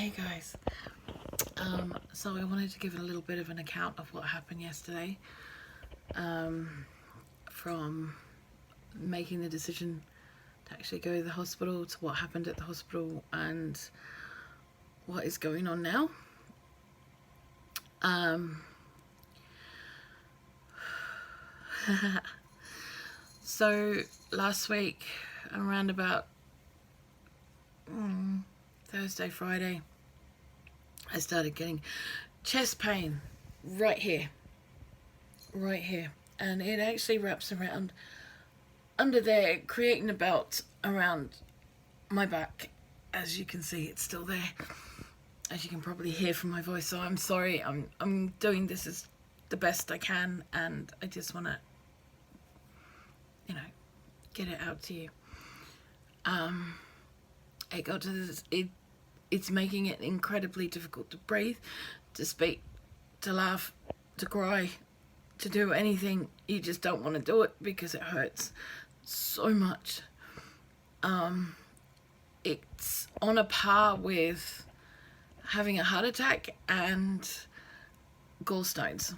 Hey guys, so I wanted to give a little bit of an account of what happened yesterday, from making the decision to actually go to the hospital to what happened at the hospital and what is going on now. So last week, around about Thursday, Friday, I started getting chest pain right here, and it actually wraps around under there, creating a belt around my back. As you can see, it's still there, as you can probably hear from my voice. So I'm sorry, I'm doing this as the best I can, and I just want to, get it out to you. It got to this, it's making it incredibly difficult to breathe, to speak, to laugh, to cry, to do anything. You just don't want to do it because it hurts so much. It's on a par with having a heart attack and gallstones.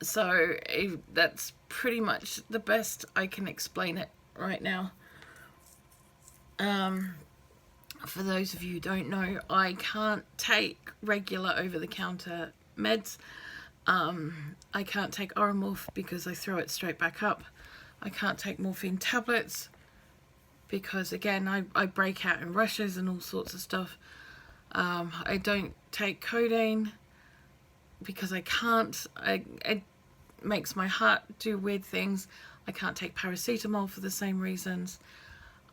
So that's pretty much the best I can explain it right now. For those of you who don't know, I can't take regular over-the-counter meds. I can't take Oromorph because I throw it straight back up. I can't take morphine tablets because, again, I break out in rushes and all sorts of stuff. I don't take codeine because I can't. It makes my heart do weird things. I can't take paracetamol for the same reasons.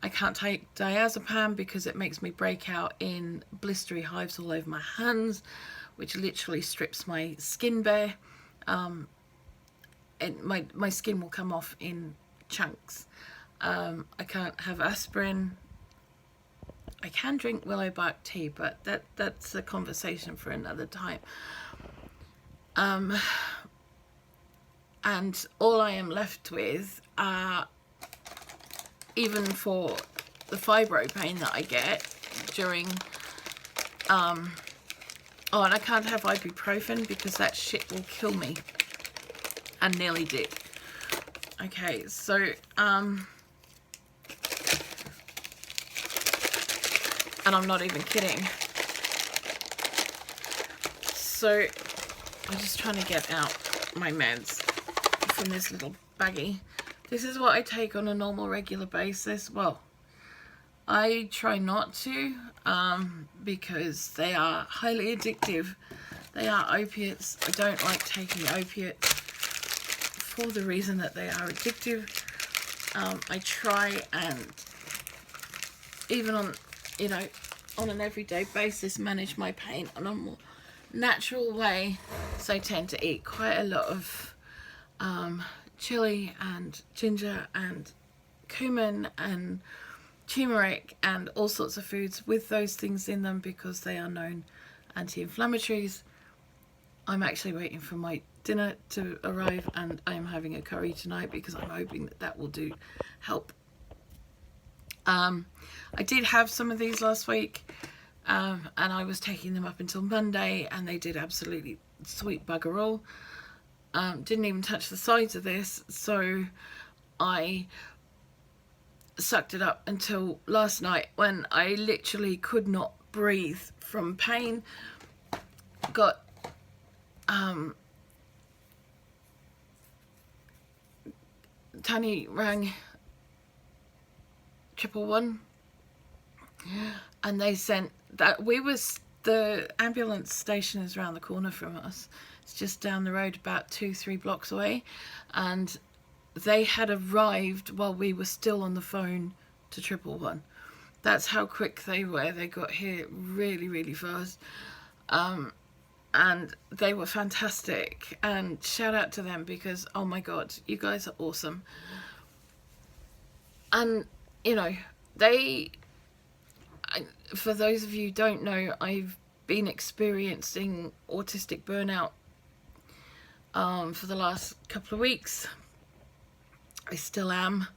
I can't take diazepam because it makes me break out in blistery hives all over my hands, which literally strips my skin bare. And my skin will come off in chunks. I can't have aspirin. I can drink willow bark tea, but that's a conversation for another time. And all I am left with are, even for the fibro pain that I get during, and I can't have ibuprofen because that shit will kill me, and nearly did. Okay, so, and I'm not even kidding. So, I'm just trying to get out my meds from this little baggie. This is what I take on a normal, regular basis. Well, I try not to, because they are highly addictive. They are opiates. I don't like taking opiates for the reason that they are addictive. I try and, even on, on an everyday basis, manage my pain on a more natural way. So I tend to eat quite a lot of chili and ginger and cumin and turmeric and all sorts of foods with those things in them because they are known anti-inflammatories. I'm actually waiting for my dinner to arrive, and I am having a curry tonight because I'm hoping that will help. I did have some of these last week, and I was taking them up until Monday, and they did absolutely sweet bugger all. Didn't even touch the sides of this, so I sucked it up until last night when I literally could not breathe from pain. Got Tani rang 111 and they sent that the ambulance station is around the corner from us. It's just down the road, about 2-3 blocks away, and they had arrived while we were still on the phone to 111. That's how quick they were. They got here really, really fast. And they were fantastic. And shout out to them because, oh my God, you guys are awesome. And, for those of you who don't know, I've been experiencing autistic burnout for the last couple of weeks. I still am.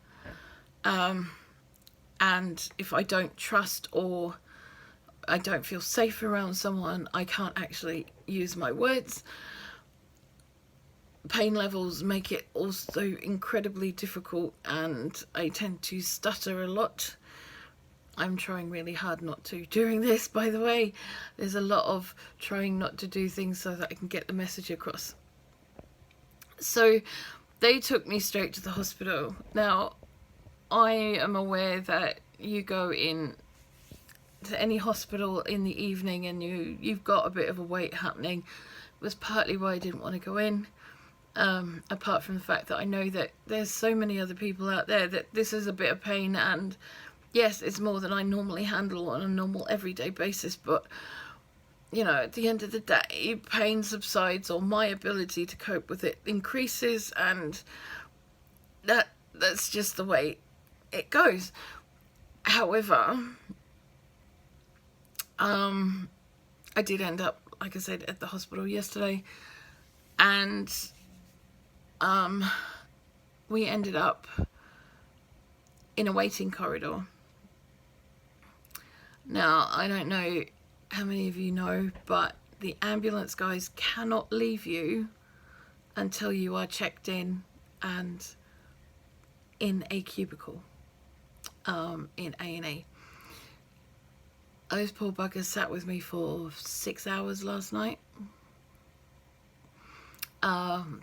And if I don't trust or I don't feel safe around someone, I can't actually use my words. Pain levels make it also incredibly difficult, and I tend to stutter a lot. I'm trying really hard not to during this, by the way. There's a lot of trying not to do things so that I can get the message across. So they took me straight to the hospital. Now, I am aware that you go in to any hospital in the evening and you've got a bit of a wait happening. It was partly why I didn't want to go in. Apart from the fact that I know that there's so many other people out there that this is a bit of pain, and yes, it's more than I normally handle on a normal everyday basis, but you know, at the end of the day, pain subsides or my ability to cope with it increases, and that's just the way it goes. However, I did end up, like I said, at the hospital yesterday, and we ended up in a waiting corridor. Now, I don't know how many of you know, but the ambulance guys cannot leave you until you are checked in and in a cubicle in A&E. Those poor buggers sat with me for 6 hours last night.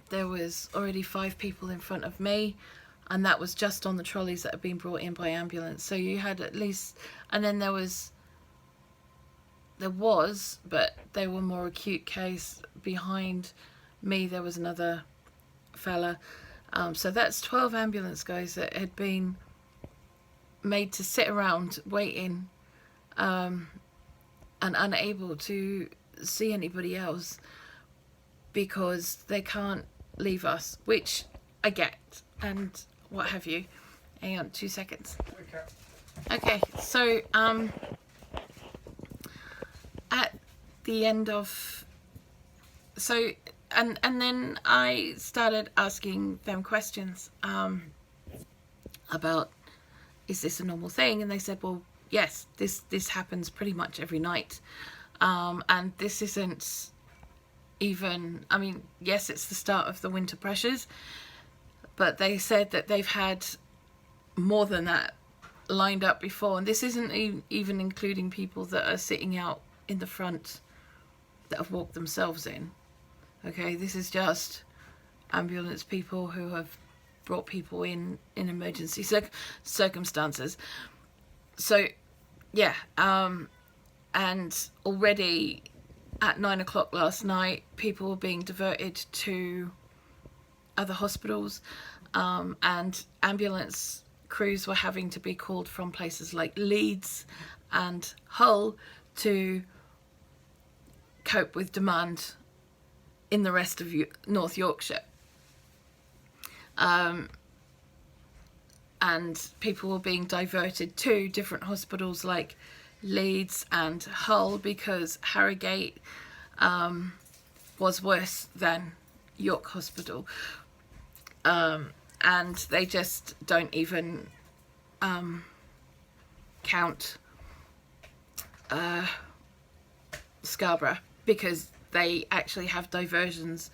There was already 5 people in front of me, and that was just on the trolleys that had been brought in by ambulance. So you had at least, and then there was, but they were more acute case. Behind me there was another fella. So that's 12 ambulance guys that had been made to sit around waiting, and unable to see anybody else because they can't leave us, which I get and what have you. Hang on 2 seconds. Okay, so at the end of, so and then I started asking them questions about, is this a normal thing? And they said, well, yes, this happens pretty much every night, and this isn't even, I mean, yes, it's the start of the winter pressures, but they said that they've had more than that lined up before, and this isn't even including people that are sitting out in the front that have walked themselves in. Okay, this is just ambulance people who have brought people in emergency circumstances. So yeah, and already at 9 o'clock last night, people were being diverted to other hospitals, and ambulance crews were having to be called from places like Leeds and Hull to cope with demand in the rest of North Yorkshire. And people were being diverted to different hospitals like Leeds and Hull because Harrogate was worse than York Hospital, and they just don't even count Scarborough, because they actually have diversions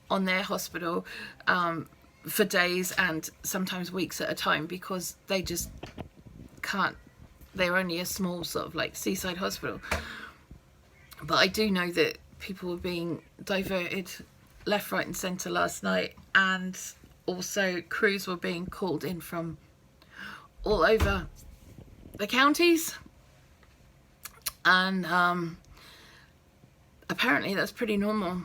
on their hospital for days and sometimes weeks at a time, because they just can't, they're only a small sort of like seaside hospital. But I do know that people were being diverted left, right and centre last night, and also crews were being called in from all over the counties, and apparently that's pretty normal.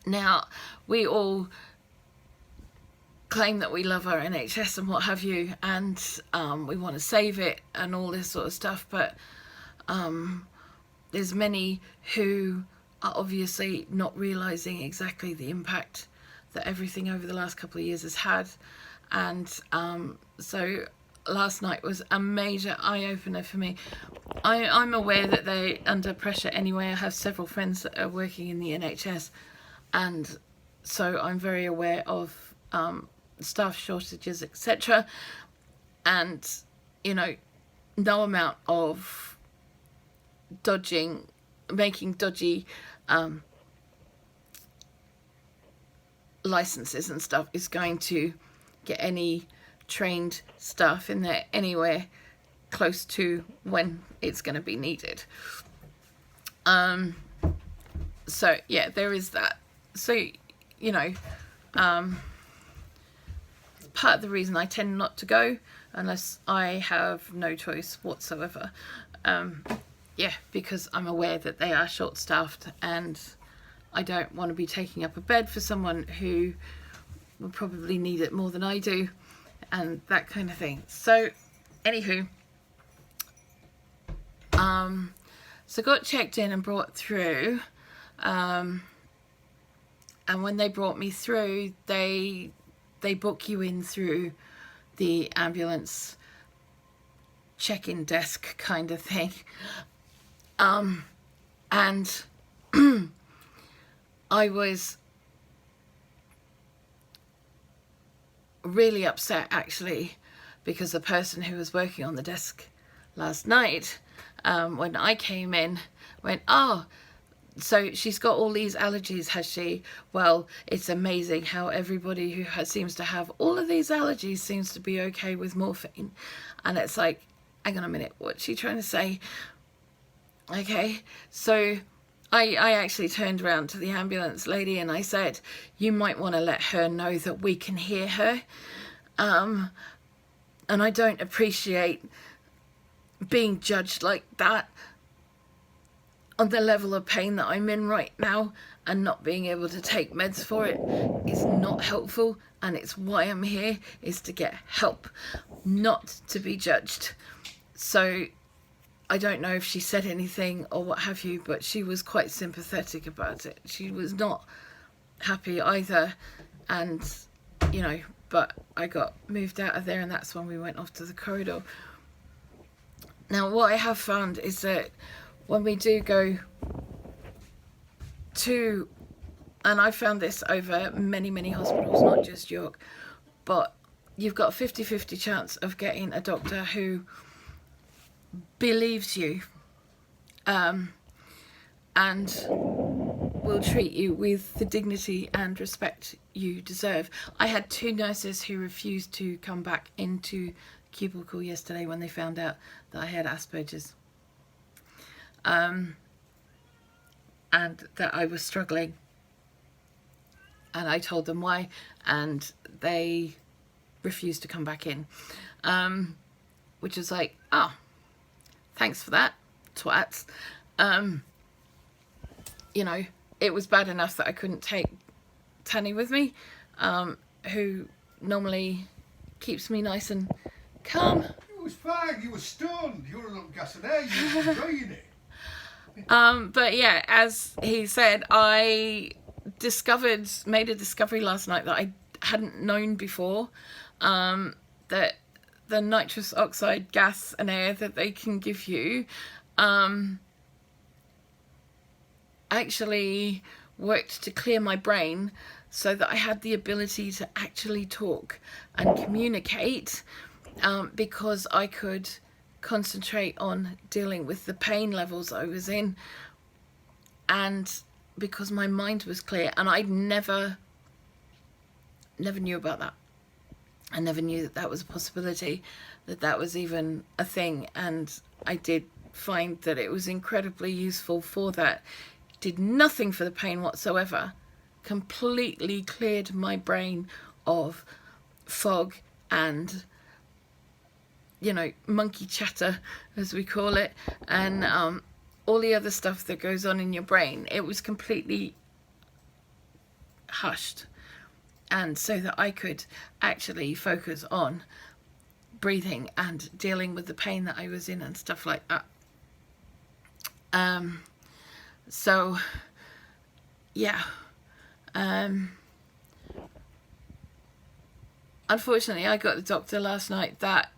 Now, we all claim that we love our NHS and what have you, and we want to save it and all this sort of stuff, but there's many who are obviously not realising exactly the impact that everything over the last couple of years has had. And so last night was a major eye-opener for me. I'm aware that they're under pressure anyway. I have several friends that are working in the NHS, and so I'm very aware of staff shortages, etc. And you know, no amount of making dodgy licenses and stuff is going to get any trained staff in there anywhere close to when it's going to be needed. So yeah, there is that. So, you know, part of the reason I tend not to go unless I have no choice whatsoever. Yeah, because I'm aware that they are short-staffed and I don't want to be taking up a bed for someone who will probably need it more than I do and that kind of thing. So, anywho, so got checked in and brought through, and when they brought me through, they book you in through the ambulance check-in desk kind of thing, and I was really upset actually, because the person who was working on the desk last night, when I came in, went, "Oh, so she's got all these allergies, has she? Well, it's amazing how everybody who seems to have all of these allergies seems to be okay with morphine." And it's like, hang on a minute, what's she trying to say? Okay, so I actually turned around to the ambulance lady and I said, "You might want to let her know that we can hear her. And I don't appreciate being judged like that on the level of pain that I'm in right now, and not being able to take meds for it is not helpful, and it's why I'm here, is to get help, not to be judged." So I don't know if she said anything or what have you, but she was quite sympathetic about it. She was not happy either, and you know, but I got moved out of there, and that's when we went off to the corridor. Now what I have found is that when we do go to, and I found this over many hospitals, not just York, but you've got a 50-50 chance of getting a doctor who believes you, and will treat you with the dignity and respect you deserve. I had 2 nurses who refused to come back into cubicle yesterday when they found out that I had Asperger's, and that I was struggling, and I told them why, and they refused to come back in, which was like, oh, thanks for that, twats. You know, it was bad enough that I couldn't take Tanny with me, who normally keeps me nice and calm. It was fine, you were stunned, you were a little gas and air, you were enjoying it. But yeah, as he said, I made a discovery last night that I hadn't known before, that the nitrous oxide gas and air that they can give you actually worked to clear my brain so that I had the ability to actually talk and communicate, because I could concentrate on dealing with the pain levels I was in, and because my mind was clear, and I never knew about that. I never knew that that was a possibility, that that was even a thing, and I did find that it was incredibly useful for that. Did nothing for the pain whatsoever, completely cleared my brain of fog and, you know, monkey chatter, as we call it, and all the other stuff that goes on in your brain. It was completely hushed, and so that I could actually focus on breathing and dealing with the pain that I was in and stuff like that. So yeah, unfortunately I got the doctor last night that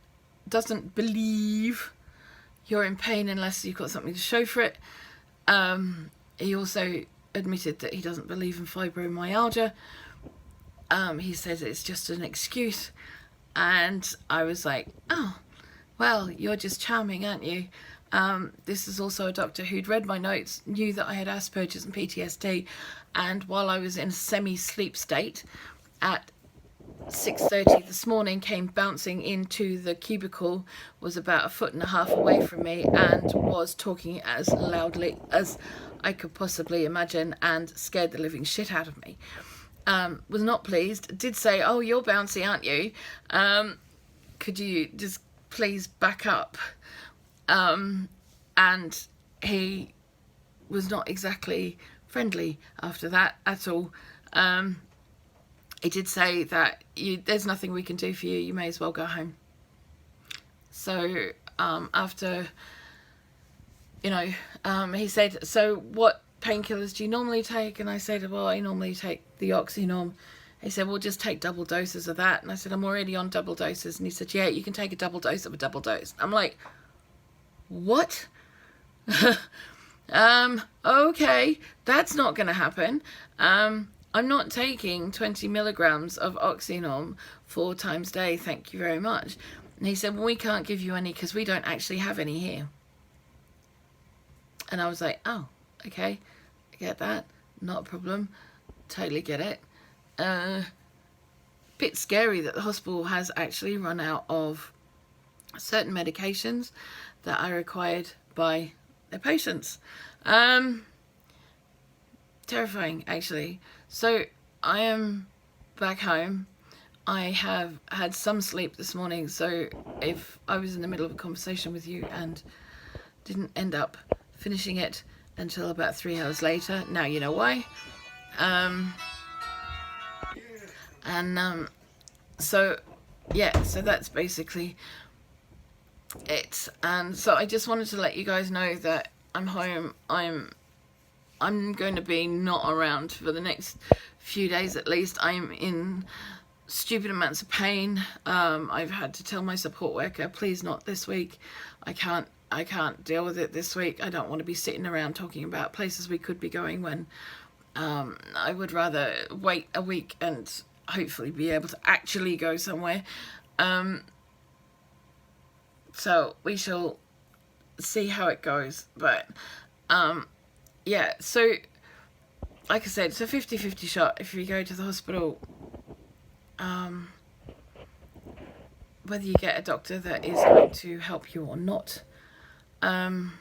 doesn't believe you're in pain unless you've got something to show for it. He also admitted that he doesn't believe in fibromyalgia. He says it's just an excuse, and I was like, oh, well, you're just charming, aren't you? This is also a doctor who'd read my notes, knew that I had Asperger's and PTSD, and while I was in a semi-sleep state at 6:30 this morning, came bouncing into the cubicle, was about 1.5 feet away from me, and was talking as loudly as I could possibly imagine, and scared the living shit out of me. Was not pleased. Did say, "Oh, you're bouncy, aren't you? Could you just please back up?" And he was not exactly friendly after that at all. He did say that there's nothing we can do for you, you may as well go home. So after, he said, "So what painkillers do you normally take?" And I said, "Well, I normally take the Oxynorm." He said, "Well, just take double doses of that." And I said, "I'm already on double doses." And he said, "Yeah, you can take a double dose of a double dose." I'm like, what? Okay, that's not going to happen. I'm not taking 20 milligrams of Oxynorm 4 times a day, thank you very much. And he said, "Well, we can't give you any because we don't actually have any here." And I was like, "Oh, okay, I get that, not a problem, totally get it." Bit scary that the hospital has actually run out of certain medications that are required by their patients. Terrifying, actually. So I am back home. I have had some sleep this morning, so if I was in the middle of a conversation with you and didn't end up finishing it until about 3 hours later, now you know why. So that's basically it. And so I just wanted to let you guys know that I'm home. I'm going to be not around for the next few days at least. I'm in stupid amounts of pain. I've had to tell my support worker, "Please not this week. I can't deal with it this week. I don't want to be sitting around talking about places we could be going when I would rather wait a week and hopefully be able to actually go somewhere." So we shall see how it goes. But yeah, so like I said, it's a 50-50 shot if you go to the hospital, whether you get a doctor that is going to help you or not. And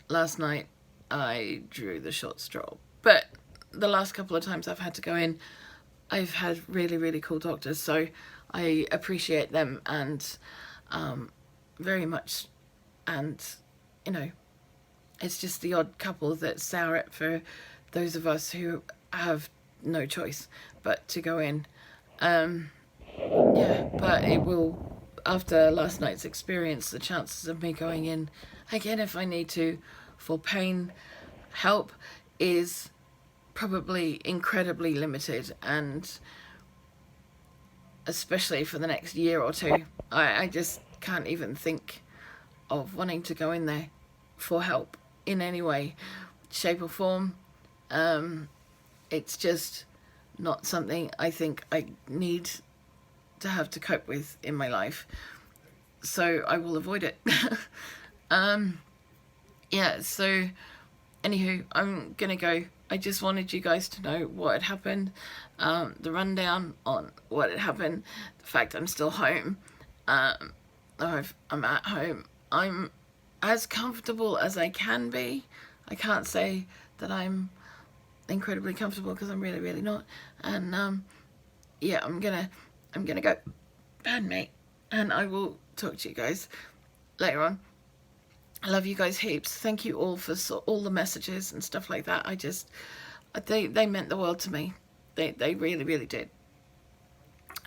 last night I drew the short straw, but the last couple of times I've had to go in, I've had really, really cool doctors, so I appreciate them and very much. And it's just the odd couple that sour it for those of us who have no choice but to go in. Yeah, but it will, after last night's experience, the chances of me going in again if I need to for pain help is probably incredibly limited, and especially for the next year or two, I just can't even think of wanting to go in there for help in any way, shape or form. It's just not something I think I need to have to cope with in my life, so I will avoid it. Yeah, so anywho, I'm gonna go. I just wanted you guys to know what had happened, the rundown on what had happened, the fact I'm still home, I'm at home. I'm as comfortable as I can be. I can't say that I'm incredibly comfortable because I'm really, really not. And yeah, I'm gonna go. Pardon me, and I will talk to you guys later on. I love you guys heaps. Thank you all for all the messages and stuff like that. They meant the world to me. They really, really did.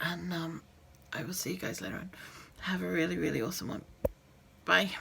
And I will see you guys later on. Have a really, really awesome one. Bye.